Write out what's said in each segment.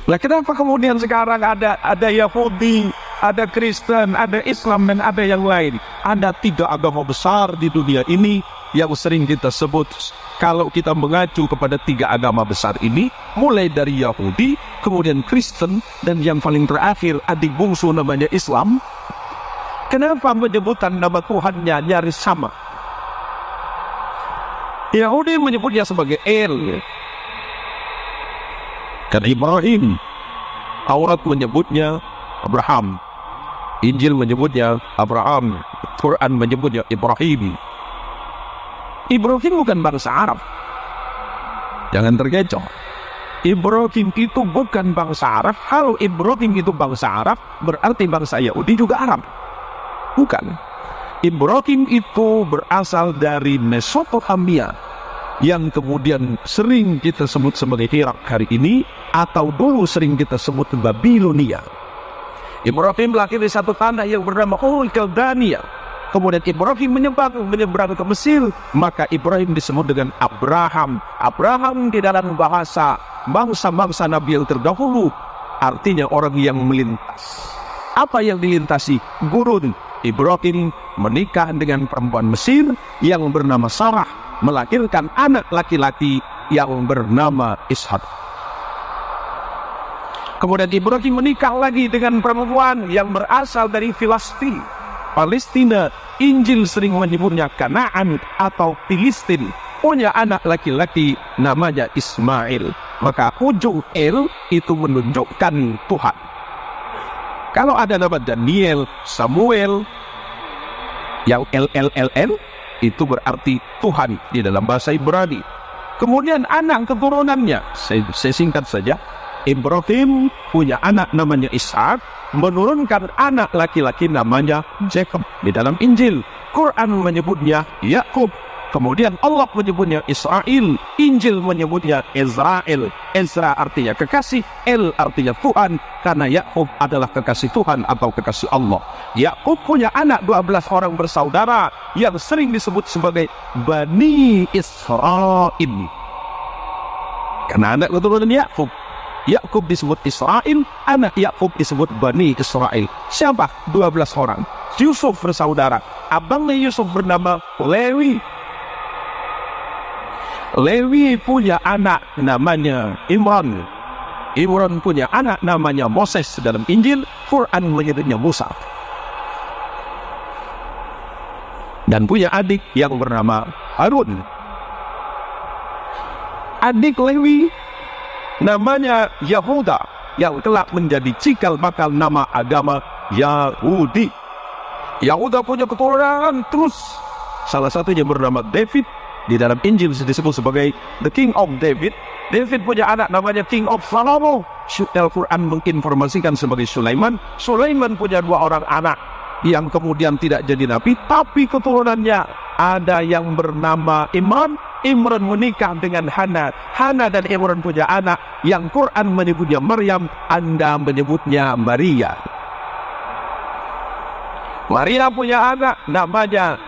Nah, kenapa kemudian sekarang ada Yahudi, ada Kristen, ada Islam, dan ada yang lain? Ada 3 agama besar di dunia ini yang sering kita sebut. Kalau kita mengacu kepada 3 agama besar ini, mulai dari Yahudi, kemudian Kristen, dan yang paling terakhir adik bungsu namanya Islam. Kenapa penyebutan nama Tuhannya nyaris sama? Yahudi menyebutnya sebagai El, karena Ibrahim. Taurat menyebutnya Abraham, Injil menyebutnya Abraham, Quran menyebutnya Ibrahim. Ibrahim bukan bangsa Arab. Jangan terkecoh. Ibrahim itu bukan bangsa Arab. Kalau Ibrahim itu bangsa Arab, berarti bangsa Yahudi juga Arab. Bukan. Ibrahim itu berasal dari Mesopotamia, yang kemudian sering kita sebut sebagai Irak hari ini, atau dulu sering kita sebut Babilonia. Ibrahim lahir di satu tanah yang bernama Kaldania. Kemudian Ibrahim menyeberang ke Mesir, maka Ibrahim disebut dengan Abraham. Abraham di dalam bahasa bangsa-bangsa Nabi yang terdahulu artinya orang yang melintas. Apa yang dilintasi? Gurun. Ibrahim menikah dengan perempuan Mesir yang bernama Sarah, melahirkan anak laki-laki yang bernama Ishak. Kemudian Ibrahim menikah lagi dengan perempuan yang berasal dari Palestina. Injil sering menyebutnya Kanaan atau Filistin. Punya anak laki-laki namanya Ismail. Maka ujung El itu menunjukkan Tuhan. Kalau ada nama Daniel, Samuel, yang LLLN, itu berarti Tuhan di dalam bahasa Ibrani. Kemudian anak keturunannya, saya singkat saja. Ibrahim punya anak namanya Ishak, menurunkan anak laki-laki namanya Jacob. Di dalam Injil, Quran menyebutnya Yakub. Kemudian Allah menyebutnya Israel. Injil menyebutnya Israel. Ezra artinya kekasih, El artinya Tuhan, karena Yakub adalah kekasih Tuhan atau kekasih Allah. Yakub punya anak 12 orang bersaudara yang sering disebut sebagai Bani Israel. Karena anak keturunan Yakub. Yakub disebut Israel, anak Yakub disebut Bani Israel. Siapa? 12 orang. Yusuf bersaudara. Abangnya Yusuf bernama Lewi. Lewi punya anak namanya Imran. Imran punya anak namanya Moses. Dalam Injil, Quran menyebutnya Musa. Dan punya adik yang bernama Harun. Adik Lewi namanya Yahuda, yang kelak menjadi cikal bakal nama agama Yahudi. Yahuda punya keturunan terus. Salah satunya bernama David. Di dalam Injil disebut sebagai The King of David. David punya anak namanya King of Salomo. Al-Quran menginformasikan sebagai Sulaiman. Sulaiman punya 2 orang anak yang kemudian tidak jadi nabi, tapi keturunannya ada yang bernama Imran. Imran menikah dengan Hana. Hana dan Imran punya anak yang Quran menyebutnya Maryam, Anda menyebutnya Maria. Maria punya anak namanya,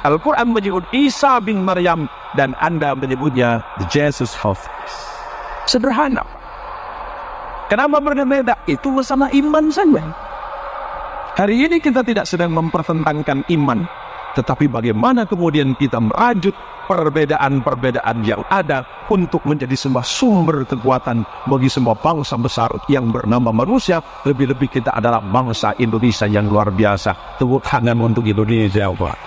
Al-Quran menyebut Isa bin Maryam, dan Anda menyebutnya Jesus of Christ. Sederhana. Kenapa berbeda? Itu masalah iman saja. Hari ini kita tidak sedang mempertentangkan iman, tetapi bagaimana kemudian kita merajut perbedaan-perbedaan yang ada untuk menjadi sebuah sumber kekuatan bagi semua bangsa besar yang bernama manusia. Lebih-lebih kita adalah bangsa Indonesia yang luar biasa. Tepuk tangan untuk Indonesia, Pak.